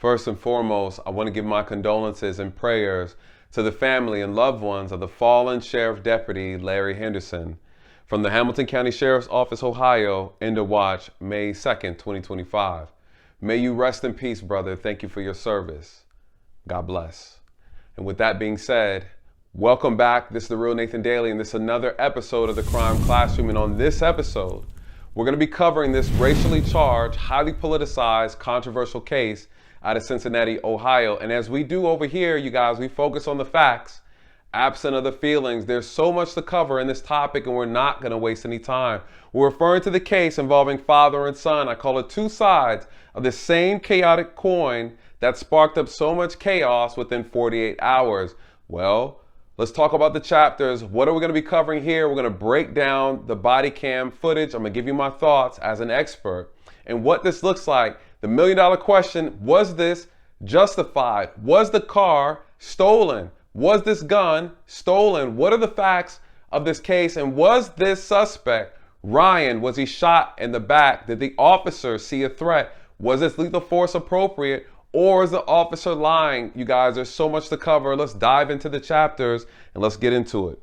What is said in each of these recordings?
First and foremost, I want to give my condolences and prayers to the family and loved ones of the fallen Sheriff Deputy Larry Henderson from the Hamilton County Sheriff's Office, Ohio, end of watch May 2nd, 2025. May you rest in peace, brother. Thank you for your service. God bless. And with that being said, welcome back. This is the real Nathan Daley, and this is another episode of the Crime Classroom. And on this episode, we're going to be covering this racially charged, highly politicized, controversial case out of Cincinnati, Ohio. And as we do over here, you guys, we focus on the facts, absent of the feelings. There's so much to cover in this topic, and we're not going to waste any time. We're referring to the case involving father and son. I call it two sides of the same chaotic coin that sparked up so much chaos within 48 hours. Well, let's talk about the chapters. What are we going to be covering here? We're going to break down the body cam footage. I'm going to give you my thoughts as an expert and what this looks like. The million-dollar question, was this justified? Was the car stolen? Was this gun stolen? What are the facts of this case? And was this suspect, Ryan, was he shot in the back? Did the officer see a threat? Was this lethal force appropriate? Or is the officer lying? You guys, there's so much to cover. Let's dive into the chapters and let's get into it.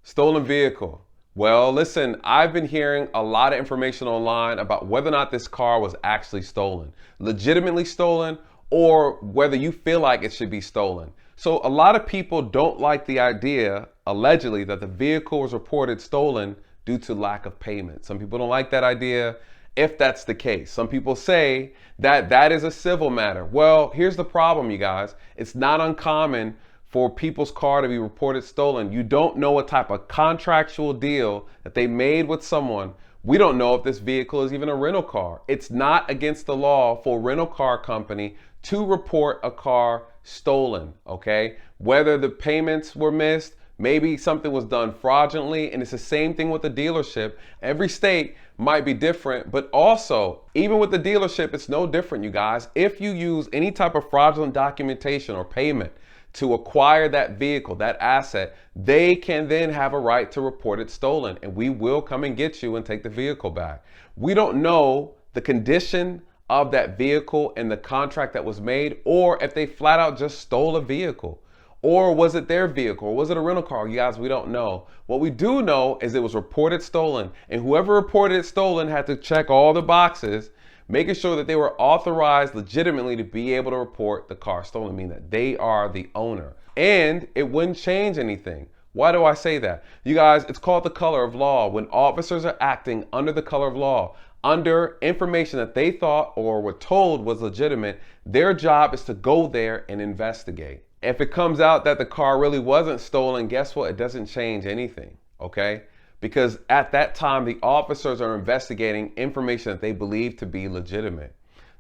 Stolen vehicle. Well, listen, I've been hearing a lot of information online about whether or not this car was actually stolen, legitimately stolen, or whether you feel like it should be stolen. So a lot of people don't like the idea, allegedly, that the vehicle was reported stolen due to lack of payment. Some people don't like that idea if that's the case. Some people say that that is a civil matter. Well, here's the problem, you guys. It's not uncommon for people's car to be reported stolen. You don't know what type of contractual deal that they made with someone. We don't know if this vehicle is even a rental car. It's not against the law for a rental car company to report a car stolen, okay? Whether the payments were missed, maybe something was done fraudulently, and it's the same thing with the dealership. Every state might be different, but also, even with the dealership, it's no different, you guys. If you use any type of fraudulent documentation or payment to acquire that vehicle, that asset, they can then have a right to report it stolen, and we will come and get you and take the vehicle back. We don't know the condition of that vehicle and the contract that was made, or if they flat out just stole a vehicle. Or was it their vehicle? Or was it a rental car? You guys, we don't know. What we do know is it was reported stolen, and whoever reported it stolen had to check all the boxes, making sure that they were authorized legitimately to be able to report the car stolen, meaning that they are the owner. And it wouldn't change anything. Why do I say that? You guys, it's called the color of law. When officers are acting under the color of law, under information that they thought or were told was legitimate, their job is to go there and investigate. If it comes out that the car really wasn't stolen, guess what? It doesn't change anything, okay? Because at that time, the officers are investigating information that they believe to be legitimate.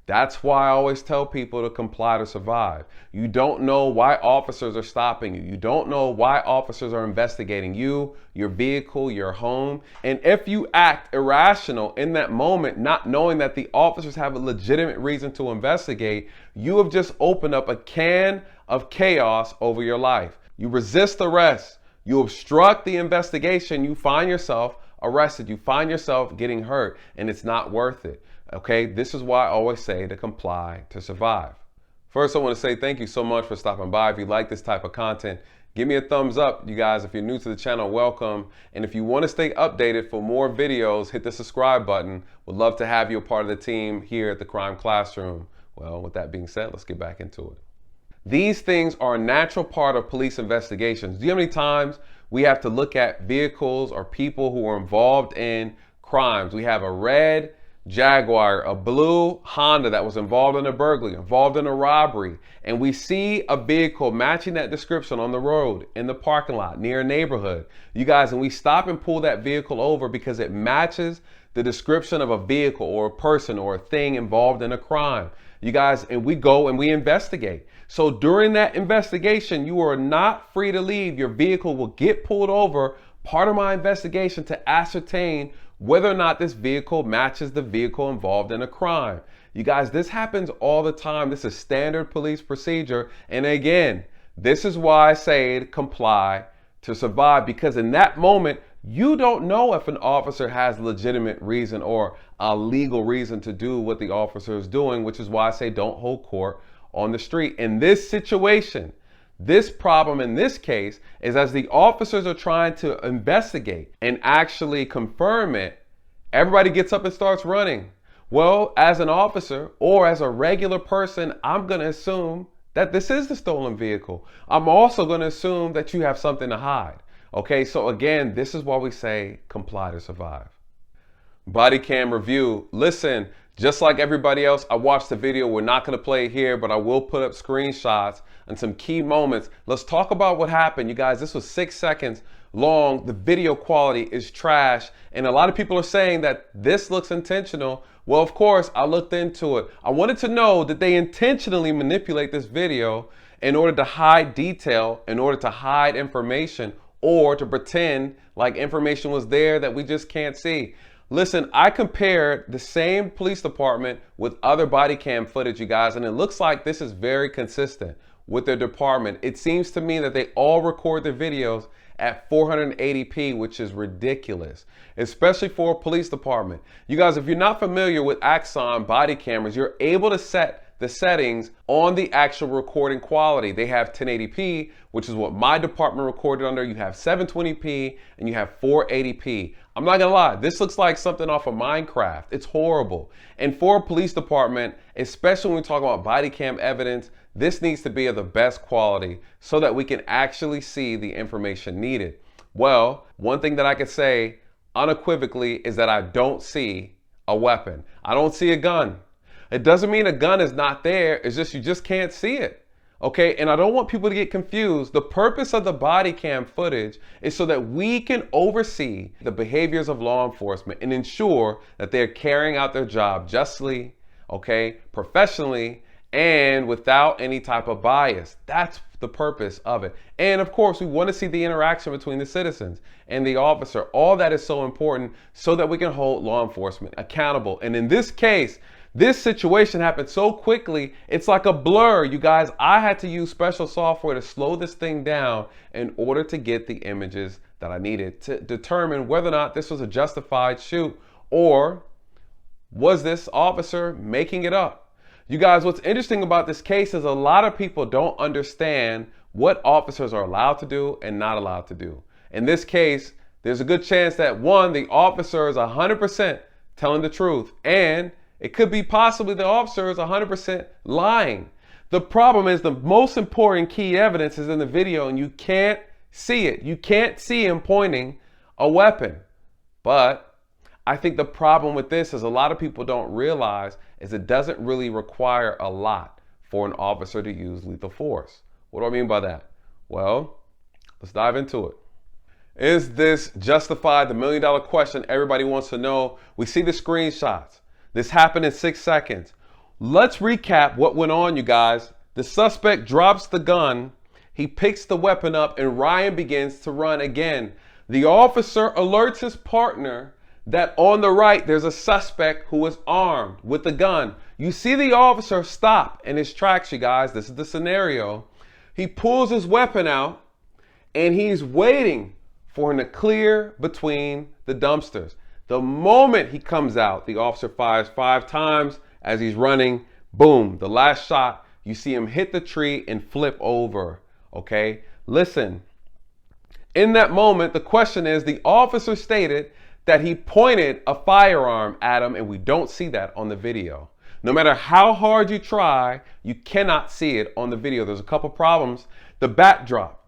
That's why I always tell people to comply to survive. You don't know why officers are stopping you. You don't know why officers are investigating you, your vehicle, your home. And if you act irrational in that moment, not knowing that the officers have a legitimate reason to investigate, you have just opened up a can of chaos over your life. You resist arrest. You obstruct the investigation, you find yourself arrested, you find yourself getting hurt, and it's not worth it. Okay, this is why I always say to comply to survive. First, I want to say thank you so much for stopping by. If you like this type of content, give me a thumbs up. You guys, if you're new to the channel, welcome. And if you want to stay updated for more videos, hit the subscribe button. Would love to have you a part of the team here at the Crime Classroom. Well, with that being said, let's get back into it. These things are a natural part of police investigations. Do you know how many times we have to look at vehicles or people who are involved in crimes? We have a red Jaguar, a blue Honda that was involved in a burglary, involved in a robbery, and we see a vehicle matching that description on the road, in the parking lot, near a neighborhood. You guys, and we stop and pull that vehicle over because it matches the description of a vehicle or a person or a thing involved in a crime. You guys, and we go and we investigate. So during that investigation, you are not free to leave. Your vehicle will get pulled over. Part of my investigation to ascertain whether or not this vehicle matches the vehicle involved in a crime. You guys, this happens all the time. This is standard police procedure. And again, this is why I say comply to survive, because in that moment, You don't know if an officer has legitimate reason or a legal reason to do what the officer is doing, which is why I say don't hold court on the street. In this situation, this problem in this case is as the officers are trying to investigate and actually confirm it, everybody gets up and starts running. Well, as an officer or as a regular person, I'm going to assume that this is the stolen vehicle. I'm also going to assume that you have something to hide. Okay, so again, this is why we say comply to survive. Body cam review. Listen, just like everybody else, I watched the video. We're not going to play it here, but I will put up screenshots and some key moments. Let's talk about what happened. You guys, this was 6 seconds long. The video quality is trash. And a lot of people are saying that this looks intentional. Well, of course, I looked into it. I wanted to know that they intentionally manipulate this video in order to hide detail, in order to hide information, or to pretend like information was there that we just can't see. Listen, I compared the same police department with other body cam footage, you guys, and it looks like this is very consistent with their department. It seems to me that they all record their videos at 480p, which is ridiculous, especially for a police department. You guys, if you're not familiar with Axon body cameras, you're able to set the settings on the actual recording quality. They have 1080p, which is what my department recorded under. You have 720p and you have 480p. I'm not gonna lie, this looks like something off of Minecraft. It's horrible. And for a police department, especially when we talk about body cam evidence, this needs to be of the best quality so that we can actually see the information needed. Well, one thing that I could say unequivocally is that I don't see a weapon. I don't see a gun. It doesn't mean a gun is not there. It's just you just can't see it. Okay, and I don't want people to get confused. The purpose of the body cam footage is so that we can oversee the behaviors of law enforcement and ensure that they're carrying out their job justly, okay, professionally, and without any type of bias. That's the purpose of it. And of course, we want to see the interaction between the citizens and the officer. All that is so important so that we can hold law enforcement accountable. And in this case, this situation happened so quickly, it's like a blur. You guys, I had to use special software to slow this thing down in order to get the images that I needed to determine whether or not this was a justified shoot or was this officer making it up. You guys, what's interesting about this case is a lot of people don't understand what officers are allowed to do and not allowed to do. In this case, there's a good chance that one, the officer is 100% telling the truth, and it could be possibly the officer is 100% lying. The problem is the most important key evidence is in the video and you can't see it. You can't see him pointing a weapon. But I think the problem with this is a lot of people don't realize is it doesn't really require a lot for an officer to use lethal force. What do I mean by that? Well, let's dive into it. Is this justified? The $1 million question everybody wants to know. We see the screenshots. This happened in 6 seconds. Let's recap what went on, you guys. The suspect drops the gun. He picks the weapon up and Ryan begins to run again. The officer alerts his partner that on the right, there's a suspect who is armed with a gun. You see the officer stop in his tracks, you guys. This is the scenario. He pulls his weapon out and he's waiting for him to clear between the dumpsters. The moment he comes out, the officer fires 5 times as he's running. Boom, the last shot, you see him hit the tree and flip over, okay? Listen, in that moment, the question is, the officer stated that he pointed a firearm at him, and we don't see that on the video. No matter how hard you try, you cannot see it on the video. There's a couple problems. The backdrop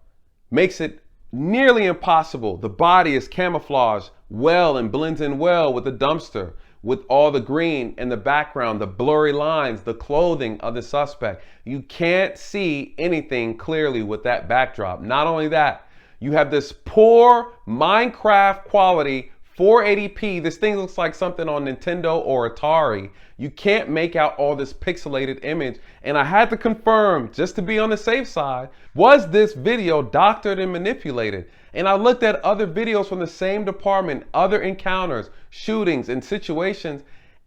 makes it nearly impossible. The body is camouflaged well and blends in well with the dumpster, with all the green in the background, the blurry lines, the clothing of the suspect. You can't see anything clearly with that backdrop. Not only that, you have this poor Minecraft quality 480p. This thing looks like something on Nintendo or Atari. You can't make out all this pixelated image. And I had to confirm, just to be on the safe side, was this video doctored and manipulated? And I looked at other videos from the same department, other encounters, shootings, and situations,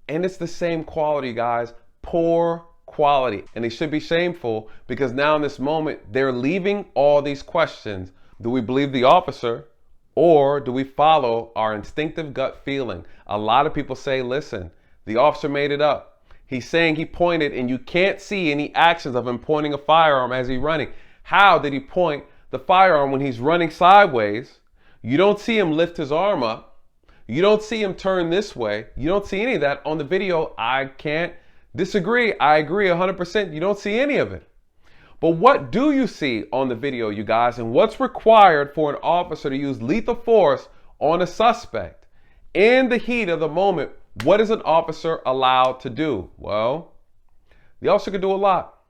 and it's the same quality, guys. Poor quality. And they should be shameful because now in this moment, they're leaving all these questions. Do we believe the officer Or do we follow our instinctive gut feeling? A lot of people say, listen, the officer made it up. He's saying he pointed and you can't see any actions of him pointing a firearm as he's running. How did he point the firearm when he's running sideways? You don't see him lift his arm up. You don't see him turn this way. You don't see any of that on the video. I can't disagree. I agree 100%. You don't see any of it. But what do you see on the video, you guys? And what's required for an officer to use lethal force on a suspect? In the heat of the moment, what is an officer allowed to do? Well, the officer can do a lot.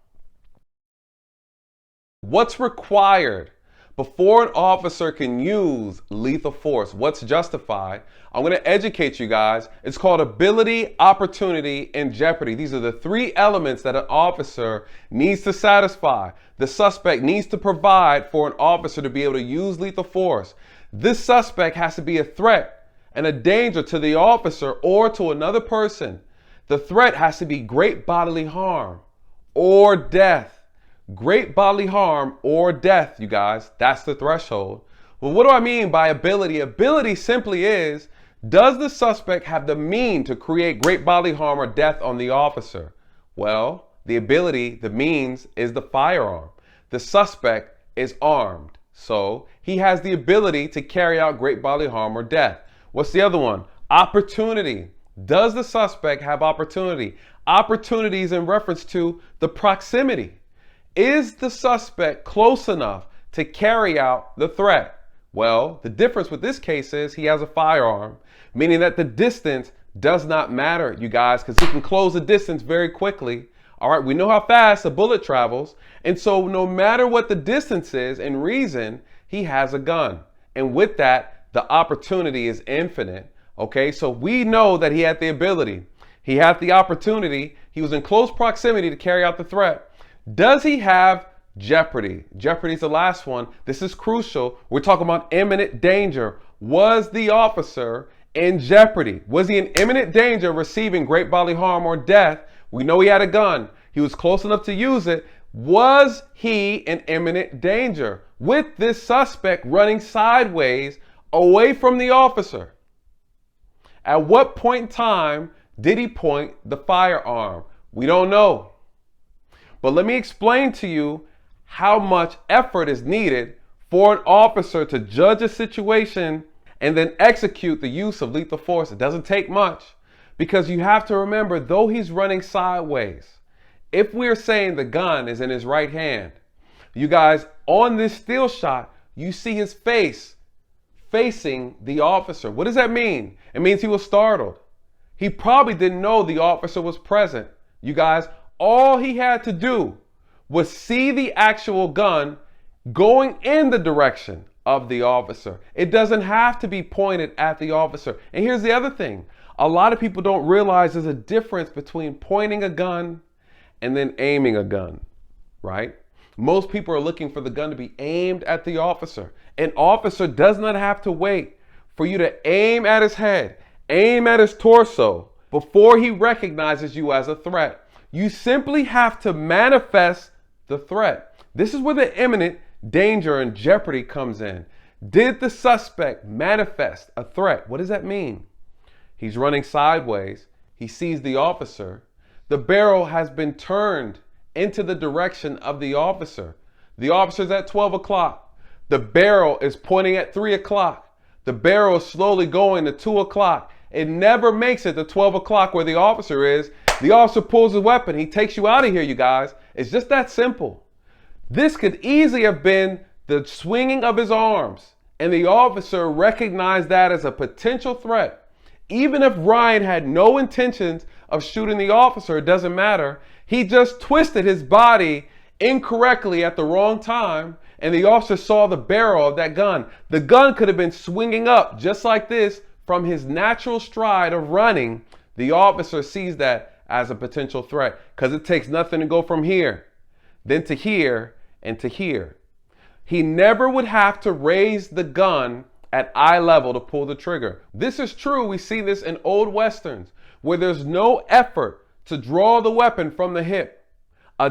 What's required before an officer can use lethal force? What's justified? I'm going to educate you guys. It's called ability, opportunity, and jeopardy. These are the three elements that an officer needs to satisfy. The suspect needs to provide for an officer to be able to use lethal force. This suspect has to be a threat and a danger to the officer or to another person. The threat has to be great bodily harm or death. Great bodily harm or death, you guys. That's the threshold. Well, what do I mean by ability? Ability simply is, does the suspect have the means to create great bodily harm or death on the officer? Well, the ability, the means, is the firearm. The suspect is armed, so he has the ability to carry out great bodily harm or death. What's the other one? Opportunity. Does the suspect have opportunity? Opportunity is in reference to the proximity. Is the suspect close enough to carry out the threat? Well, the difference with this case is he has a firearm, meaning that the distance does not matter, you guys, because he can close the distance very quickly. All right, we know how fast a bullet travels. And so no matter what the distance is, in reason, he has a gun. And with that, the opportunity is infinite. Okay, so we know that he had the ability. He had the opportunity. He was in close proximity to carry out the threat. Does he have jeopardy? Jeopardy is the last one. This is crucial. We're talking about imminent danger. Was the officer in jeopardy? Was he in imminent danger of receiving great bodily harm or death? We know he had a gun. He was close enough to use it. Was he in imminent danger with this suspect running sideways away from the officer? At what point in time did he point the firearm? We don't know. But let me explain to you how much effort is needed for an officer to judge a situation and then execute the use of lethal force. It doesn't take much, because you have to remember, though he's running sideways, if we're saying the gun is in his right hand, you guys, on this still shot, you see his face facing the officer. What does that mean? It means he was startled. He probably didn't know the officer was present. You guys, all he had to do was see the actual gun going in the direction of the officer. It doesn't have to be pointed at the officer. And here's the other thing. A lot of people don't realize there's a difference between pointing a gun and then aiming a gun, right? Most people are looking for the gun to be aimed at the officer. An officer does not have to wait for you to aim at his head, aim at his torso before he recognizes you as a threat. You simply have to manifest the threat. This is where the imminent danger and jeopardy comes in. Did the suspect manifest a threat? What does that mean? He's running sideways. He sees the officer. The barrel has been turned into the direction of the officer. The officer's at 12 o'clock. The barrel is pointing at 3 o'clock. The barrel is slowly going to 2 o'clock. It never makes it to 12 o'clock where the officer is. The officer pulls his weapon. He takes you out of here, you guys. It's just that simple. This could easily have been the swinging of his arms, and the officer recognized that as a potential threat. Even if Ryan had no intentions of shooting the officer, it doesn't matter. He just twisted his body incorrectly at the wrong time, and the officer saw the barrel of that gun. The gun could have been swinging up just like this from his natural stride of running. The officer sees that as a potential threat, because it takes nothing to go from here, then to here, and to here. He never would have to raise the gun at eye level to pull the trigger. This is true. We see this in old westerns where there's no effort to draw the weapon from the hip.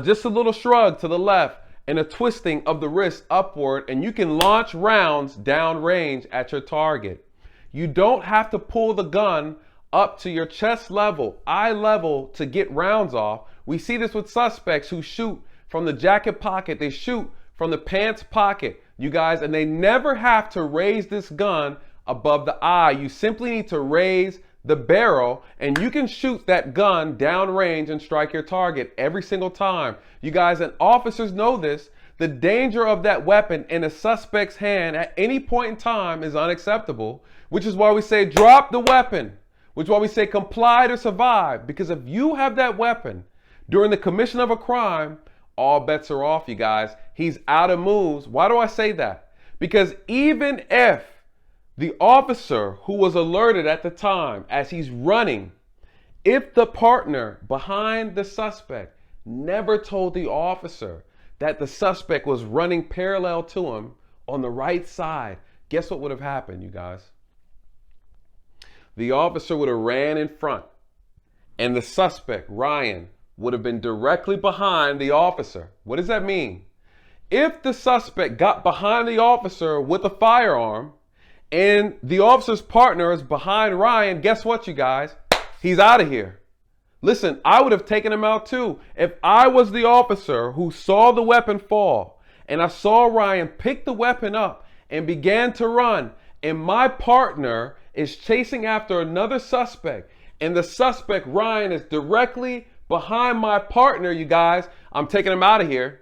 Just a little shrug to the left and a twisting of the wrist upward, and you can launch rounds downrange at your target. You don't have to pull the gun up to your chest level, eye level to get rounds off. We see this with suspects who shoot from the jacket pocket, they shoot from the pants pocket, you guys, and they never have to raise this gun above the eye. You simply need to raise the barrel and you can shoot that gun downrange and strike your target every single time. You guys, and officers know this. The danger of that weapon in a suspect's hand at any point in time is unacceptable, which is why we say drop the weapon, which is why we say comply to survive. Because if you have that weapon during the commission of a crime, all bets are off, you guys. He's out of moves. Why do I say that? Because even if the officer who was alerted at the time as he's running, if the partner behind the suspect never told the officer that the suspect was running parallel to him on the right side, guess what would have happened, you guys? The officer would have ran in front and the suspect, Ryan, would have been directly behind the officer. What does that mean? If the suspect got behind the officer with a firearm and the officer's partner is behind Ryan, guess what, you guys? He's out of here. Listen, I would have taken him out too. If I was the officer who saw the weapon fall and I saw Ryan pick the weapon up and began to run, and my partner is chasing after another suspect, and the suspect, Ryan, is directly behind my partner, you guys, I'm taking him out of here.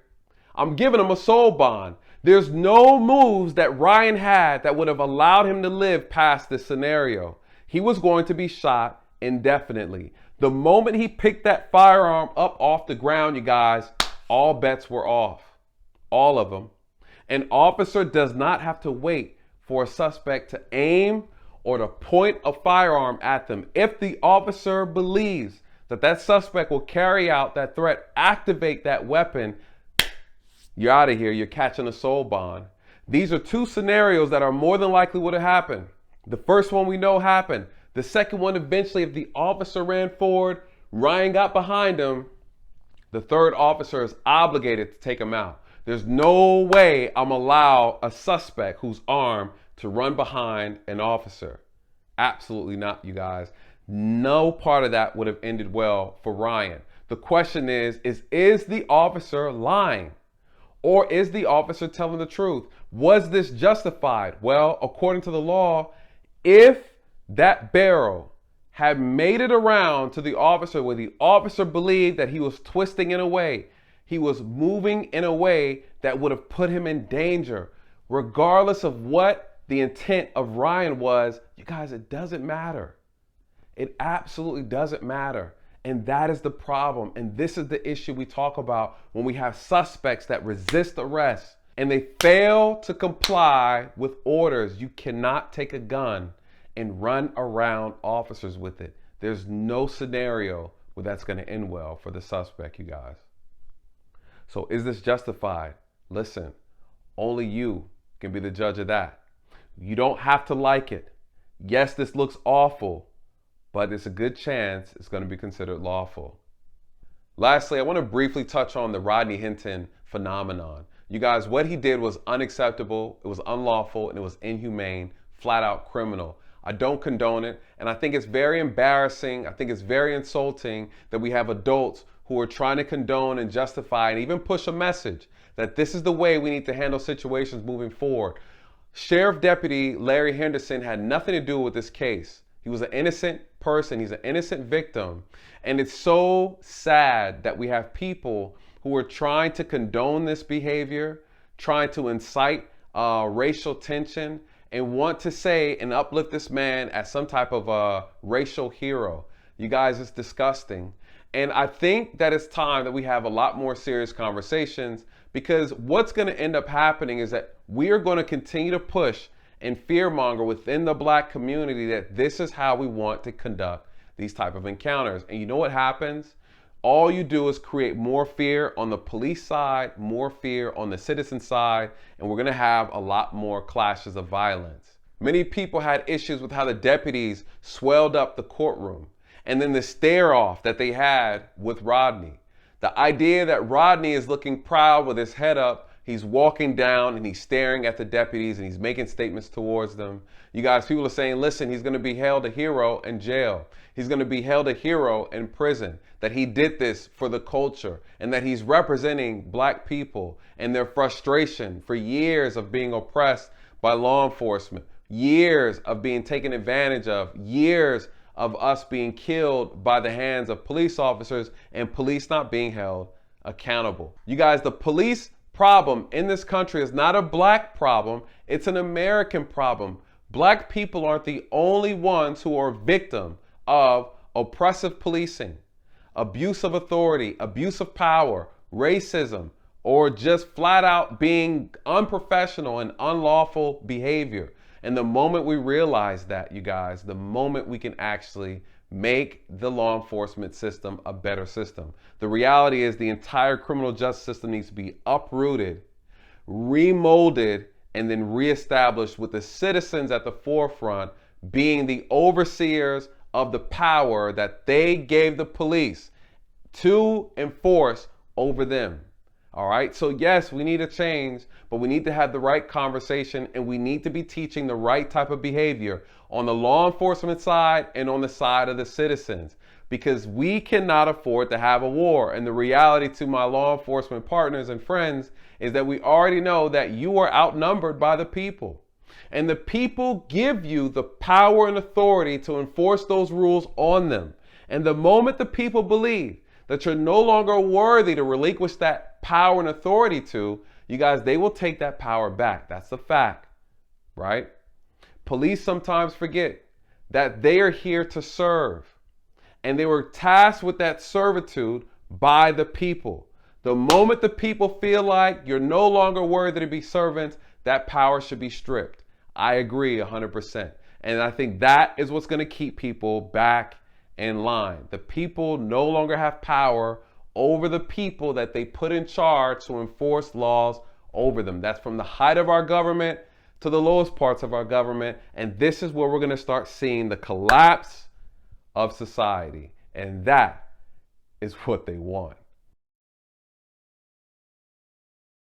I'm giving him a soul bond. There's no moves that Ryan had that would have allowed him to live past this scenario. He was going to be shot indefinitely. The moment he picked that firearm up off the ground, you guys, all bets were off. All of them. An officer does not have to wait for a suspect to aim or to point a firearm at them. If the officer believes that that suspect will carry out that threat, activate that weapon, you're out of here. You're catching a soul bond. These are two scenarios that are more than likely would have happened. The first one we know happened. The second one, eventually, if the officer ran forward, Ryan got behind him, the third officer is obligated to take him out. There's no way I'm allow a suspect who's armed to run behind an officer. Absolutely not, you guys. No part of that would have ended well for Ryan. The question is the officer lying? Or is the officer telling the truth? Was this justified? Well, according to the law, if that barrel had made it around to the officer where the officer believed that he was twisting in a way, he was moving in a way that would have put him in danger, regardless of what the intent of Ryan was, you guys, it doesn't matter. It absolutely doesn't matter. And that is the problem. And this is the issue we talk about when we have suspects that resist arrest and they fail to comply with orders. You cannot take a gun and run around officers with it. There's no scenario where that's going to end well for the suspect, you guys. So is this justified? Listen, only you can be the judge of that. You don't have to like it. Yes, this looks awful, but it's a good chance it's going to be considered lawful. Lastly, I want to briefly touch on the Ryan Hinton phenomenon. You guys, what he did was unacceptable, it was unlawful, and it was inhumane, flat out criminal. I don't condone it, and I think it's very embarrassing, I think it's very insulting that we have adults who are trying to condone and justify and even push a message that this is the way we need to handle situations moving forward. Sheriff Deputy Larry Henderson had nothing to do with this case. He was an innocent person. He's an innocent victim. And it's so sad that we have people who are trying to condone this behavior, trying to incite racial tension, and want to say and uplift this man as some type of a racial hero. You guys, it's disgusting. And I think that it's time that we have a lot more serious conversations, because what's going to end up happening is that we are going to continue to push and fearmonger within the Black community that this is how we want to conduct these type of encounters. And you know what happens? All you do is create more fear on the police side, more fear on the citizen side, and we're going to have a lot more clashes of violence. Many people had issues with how the deputies swelled up the courtroom, and then the stare off that they had with Rodney. The idea that Rodney is looking proud with his head up, he's walking down and he's staring at the deputies and he's making statements towards them. You guys, people are saying, listen, he's going to be hailed a hero in jail. He's going to be hailed a hero in prison, that he did this for the culture and that he's representing black people and their frustration for years of being oppressed by law enforcement, years of being taken advantage of, years of us being killed by the hands of police officers and police not being held accountable. You guys, the police problem in this country is not a black problem, it's an American problem. Black people aren't the only ones who are victim of oppressive policing, abuse of authority, abuse of power, racism, or just flat out being unprofessional and unlawful behavior. And the moment we realize that, you guys, the moment we can actually make the law enforcement system a better system. The reality is the entire criminal justice system needs to be uprooted, remolded, and then reestablished with the citizens at the forefront being the overseers of the power that they gave the police to enforce over them. All right, so yes, we need a change, but we need to have the right conversation and we need to be teaching the right type of behavior on the law enforcement side and on the side of the citizens, because we cannot afford to have a war. And the reality to my law enforcement partners and friends is that we already know that you are outnumbered by the people. And the people give you the power and authority to enforce those rules on them. And the moment the people believe that you're no longer worthy to relinquish that power and authority to, you guys, they will take that power back. That's the fact, right? Police sometimes forget that they are here to serve. And they were tasked with that servitude by the people. The moment the people feel like you're no longer worthy to be servants, that power should be stripped. I agree 100%. And I think that is what's going to keep people back in line. The people no longer have power over the people that they put in charge to enforce laws over them. That's from the height of our government to the lowest parts of our government. And this is where we're going to start seeing the collapse of society. And that is what they want.